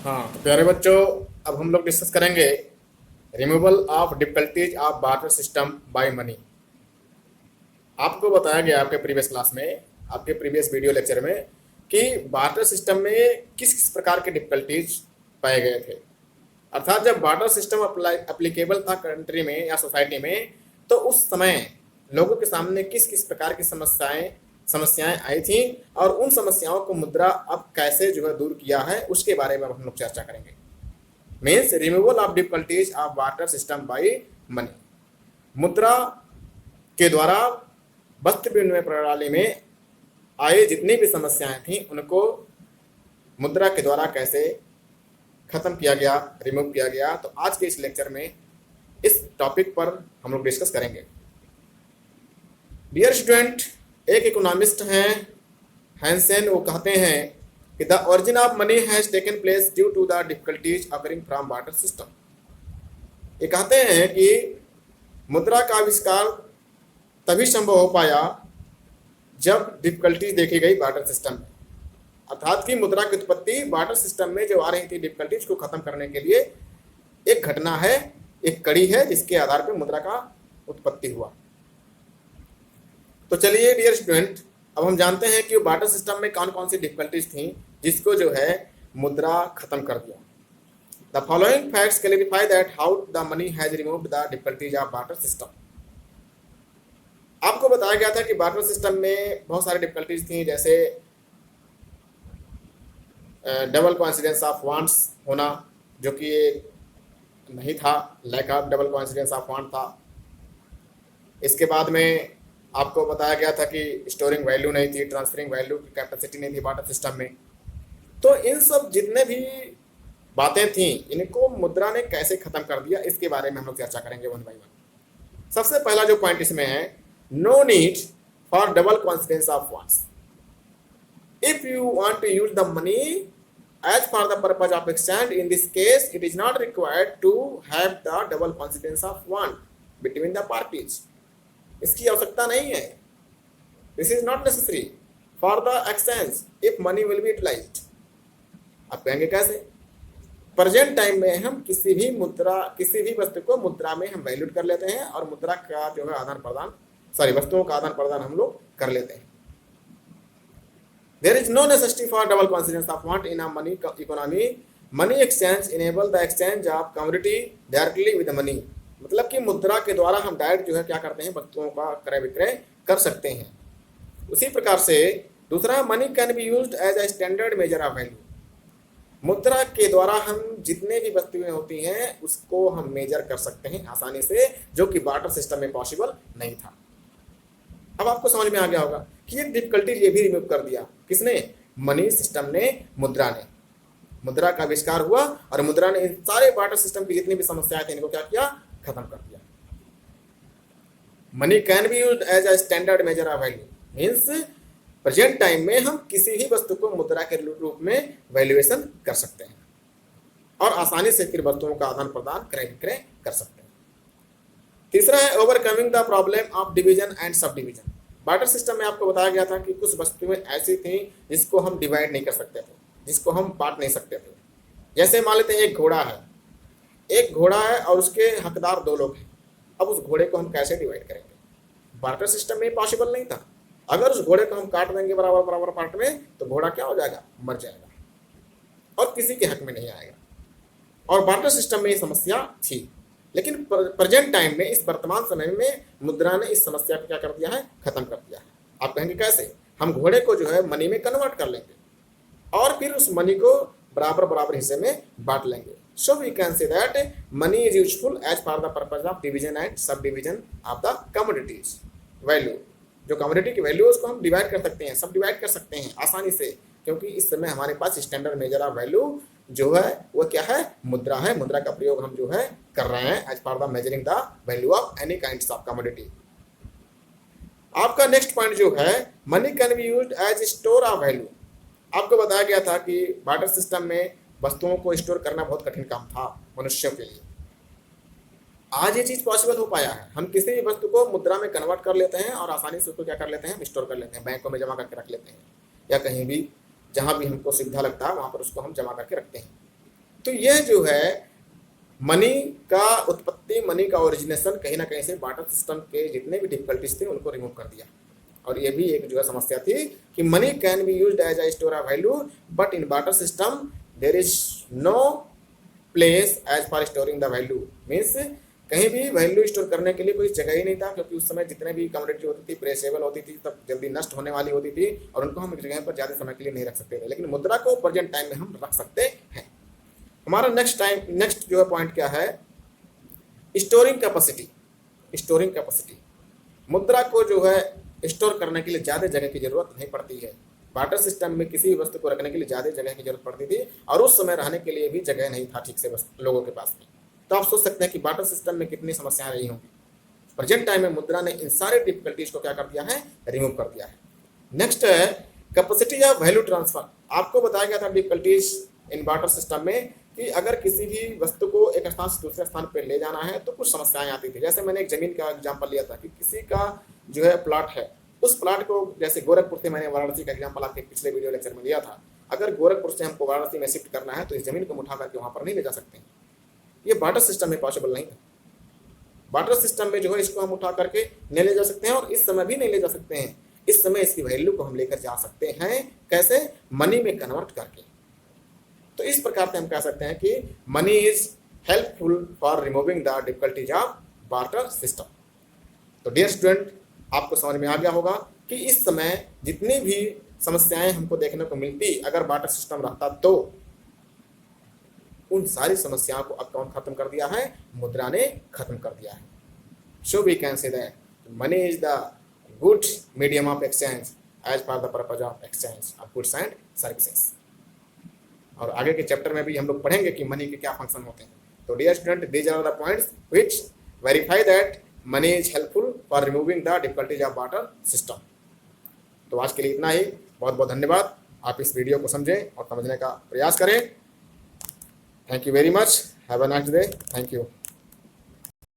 हाँ, तो प्यारे बच्चों, अब हम लोग डिस्कस करेंगे removal of difficulties of barter system by money. आपको बताया गया आपके प्रीवियस क्लास में, आपके प्रीवियस वीडियो लेक्चर में, कि बार्टर सिस्टम में किस किस प्रकार के डिफिकल्टीज पाए गए थे। अर्थात जब बार्टर सिस्टम अप्लीकेबल था कंट्री में या सोसाइटी में, तो उस समय लोगों के सामने किस किस प्रकार की समस्याएं आई थी, और उन समस्याओं को मुद्रा अब कैसे जो है दूर किया है, उसके बारे में अब हम लोग चर्चा करेंगे। Means removal of difficulties of water system by money. मुद्रा के द्वारा वस्त्र विनिमय प्रणाली में आए जितनी भी समस्याएं थी, उनको मुद्रा के द्वारा कैसे खत्म किया गया, रिमूव किया गया। तो आज के इस लेक्चर में इस टॉपिक पर हम लोग डिस्कस करेंगे। डियर स्टूडेंट, एक इकोनॉमिस्ट हैं हैंसेन, वो कहते हैं कि the origin of money has taken place due to the difficulties occurring from barter system. ये कहते हैं कि मुद्रा का आविष्कार तभी संभव हो पाया जब डिफिकल्टीज देखी गई बार्टर सिस्टम में। अर्थात कि मुद्रा की उत्पत्ति बार्टर सिस्टम में जो आ रही थी डिफिकल्टीज को खत्म करने के लिए एक घटना है, एक कड़ी है, जिसके आधार पर मुद्रा का उत्पत्ति हुआ। तो चलिए डियर स्टूडेंट, अब हम जानते हैं कि बार्टर सिस्टम में कौन कौन सी डिफिकल्टीज थी जिसको जो है मुद्रा खत्म कर दिया। The following facts clarify that how the money has removed the difficulties of barter system. आपको बताया गया था कि बार्टर सिस्टम में बहुत सारी डिफिकल्टीज थी, जैसे डबल कोइंसिडेंस ऑफ वांट्स होना, जो कि नहीं था, lack of double coincidence of want था। इसके बाद में आपको बताया गया था कि स्टोरिंग वैल्यू नहीं थी, ट्रांसफरिंग वैल्यू की कैपेसिटी नहीं थी बार्टर सिस्टम में। तो इन सब जितने भी बातें थी, इनको मुद्रा ने कैसे खत्म कर दिया, इसके बारे में हम लोग चर्चा करेंगे वन बाय वन। सबसे पहला जो पॉइंट इसमें है, no need for double coincidence of wants. If you want to use the money as for the purpose of exchange, in this case it is not required to have the double coincidence of want between the parties. इसकी आवश्यकता नहीं है। This is not necessary for the exchange if money will be utilised. आप कहेंगे कैसे? Present time में हम किसी भी वस्तु को मुद्रा में हम वैल्यूड कर लेते हैं, और मुद्रा का जो है वस्तुओं का आदान प्रदान हम लोग कर लेते हैं। There is no necessity for double coincidence of want in a money economy. Money exchange enable the exchange of commodity directly with money. मतलब कि मुद्रा के द्वारा हम डायरेक्ट जो है क्या करते हैं, वस्तुओं का क्रय विक्रय कर सकते हैं। उसी प्रकार से दूसरा, money can be used as a standard measure of value. मुद्रा के द्वारा हम जितने भी वस्तुएं होती हैं उसको हम मेजर कर सकते हैं आसानी से, जो कि बार्टर सिस्टम में पॉसिबल नहीं था। अब आपको समझ में आ गया होगा कि ये डिफिकल्टी ये भी रिमूव कर दिया किसने? मनी सिस्टम ने, मुद्रा ने। मुद्रा का आविष्कार हुआ और मुद्रा ने इन सारे बार्टर सिस्टम की जितनी भी समस्याएं थी, इनको क्या किया? खत्म कर दिया। Money can be used as a standard measure of value, means present time में हम किसी भी वस्तु को मुद्रा के रूप में वैल्यूएशन कर सकते हैं, और आसानी से फिर वस्तुओं का आदान प्रदान क्रय विक्रय कर सकते हैं। तीसरा है overcoming the problem of division and sub division. Barter system में आपको बताया गया था कि कुछ वस्तुएं ऐसी थी जिसको हम डिवाइड नहीं कर सकते थे, जिसको हम बांट नहीं सकते थे। जैसे मान लेते हैं एक घोड़ा है और उसके हकदार दो लोग हैं। अब उस घोड़े को हम कैसे डिवाइड करेंगे? बार्टर सिस्टम में पॉसिबल नहीं था। अगर उस घोड़े को हम काट देंगे बराबर बराबर पार्ट में, तो घोड़ा क्या हो जाएगा? मर जाएगा और किसी के हक में नहीं आएगा। और बार्टर सिस्टम में ये समस्या थी, लेकिन प्रेजेंट टाइम में, इस वर्तमान समय में मुद्रा ने इस समस्या को क्या कर दिया है? खत्म कर दिया है। आप कहेंगे कैसे? हम घोड़े को जो है मनी में कन्वर्ट कर लेंगे और फिर उस मनी को बराबर बराबर हिस्से में बांट लेंगे। So we can say that money is useful as for the purpose of division and subdivision of the commodities value। जो कमोडिटी की वैल्यू उसको हम डिवाइड कर सकते हैं, सब डिवाइड कर सकते हैं आसानी से, क्योंकि इस समय हमारे पास स्टैंडर्ड मेजर ऑफ वैल्यू जो है वो क्या है? मुद्रा है। मुद्रा का प्रयोग हम जो है कर रहे हैं as per the measuring the value of any kinds of commodity. आपका नेक्स्ट पॉइंट जो है, money can be used as store of value. आपको बताया गया था कि बार्टर सिस्टम में वस्तुओं को स्टोर करना बहुत कठिन काम था मनुष्यों के लिए। आज ये चीज़ पॉसिबल हो पाया है। हम किसी भी वस्तु को मुद्रा में कन्वर्ट कर लेते हैं और आसानी से उसको क्या कर लेते हैं? हम स्टोर कर लेते हैं, बैंकों में जमा करके रख लेते हैं, या कहीं भी जहाँ भी हमको सुविधा लगता है वहाँ पर उसको हम जमा करके रखते हैं। तो यह जो है मनी का उत्पत्ति, मनी का ओरिजिनेशन कहीं ना कहीं से बार्टर सिस्टम के जितने भी डिफिकल्टीज थे उनको रिमूव कर दिया। और ये भी एक जो है समस्या थी कि money can be used as a store of value but in barter system there is no place as for storing the value. Means कहीं भी वैल्यू स्टोर करने के लिए कोई जगह ही नहीं था, क्योंकि उस समय जितने भी कमोडिटी होती थी प्रेसेबल होती थी, तब जल्दी नष्ट होने वाली होती थी और उनको हम एक जगह पर ज़्यादा समय के लिए नहीं रख सकते थे। लेकिन मुद्रा को प्रेजेंट टाइम में हम रख सकते हैं। हमारा नेक्स्ट जो है पॉइंट क्या है, स्टोरिंग कैपेसिटी। स्टोरिंग कैपेसिटी, मुद्रा को जो है स्टोर करने के लिए ज़्यादा जगह की जरूरत नहीं पड़ती है। बार्टर सिस्टम में किसी भी वस्तु को रखने के लिए ज़्यादा जगह की जरूरत पड़ती थी और उस समय रहने के लिए भी जगह नहीं था ठीक से लोगों के पास में। तो आप सोच सकते हैं कि बार्टर सिस्टम में कितनी समस्याएं रही होंगी। प्रेजेंट टाइम में मुद्रा ने इन सारे डिफिकल्टीज को क्या कर दिया है, रिमूव कर दिया है। नेक्स्ट है कैपेसिटी ऑफ वैल्यू ट्रांसफर। आपको बताया गया था डिफिकल्टीज इन बार्टर सिस्टम में कि अगर किसी भी वस्तु को एक स्थान से दूसरे स्थान पर ले जाना है तो कुछ समस्याएं आती थी। जैसे मैंने एक जमीन का एग्जाम्पल लिया था कि किसी का जो है प्लॉट है, उस प्लॉट को जैसे गोरखपुर से, मैंने वाराणसी का एग्जाम्पल आपके पिछले वीडियो लेक्चर में लिया था। अगर गोरखपुर से हमको वाराणसी में शिफ्ट करना है तो इस जमीन को उठा करके वहां पर नहीं ले जा सकते। ये बार्टर सिस्टम में पॉसिबल नहीं था। बार्टर सिस्टम में जो है इसको हम उठा करके नहीं ले जा सकते हैं और इस समय भी नहीं ले जा सकते हैं। इस समय इसकी वैल्यू को हम लेकर जा सकते हैं, कैसे, मनी में कन्वर्ट करके। तो इस प्रकार से हम कह सकते हैं कि money is helpful for removing the difficulties of barter system. तो डियर स्टूडेंट, आपको समझ में आ गया होगा कि इस समय जितनी भी समस्याएं हमको देखने को मिलती अगर बार्टर सिस्टम रहता तो उन सारी समस्याओं को अब कौन खत्म कर दिया है, मुद्रा ने खत्म कर दिया है। So we can say that money is the good medium of exchange as for the purpose of exchange of goods and services. और आगे के चैप्टर में भी हम लोग पढ़ेंगे कि मनी के क्या फंक्शन होते हैं। तो dear student, these are the points which verify that money is helpful for removing the difficulties of barter system. तो आज के लिए इतना ही। बहुत बहुत धन्यवाद। आप इस वीडियो को समझें और समझने का प्रयास करें। Thank you very much. Have a nice day. Thank you.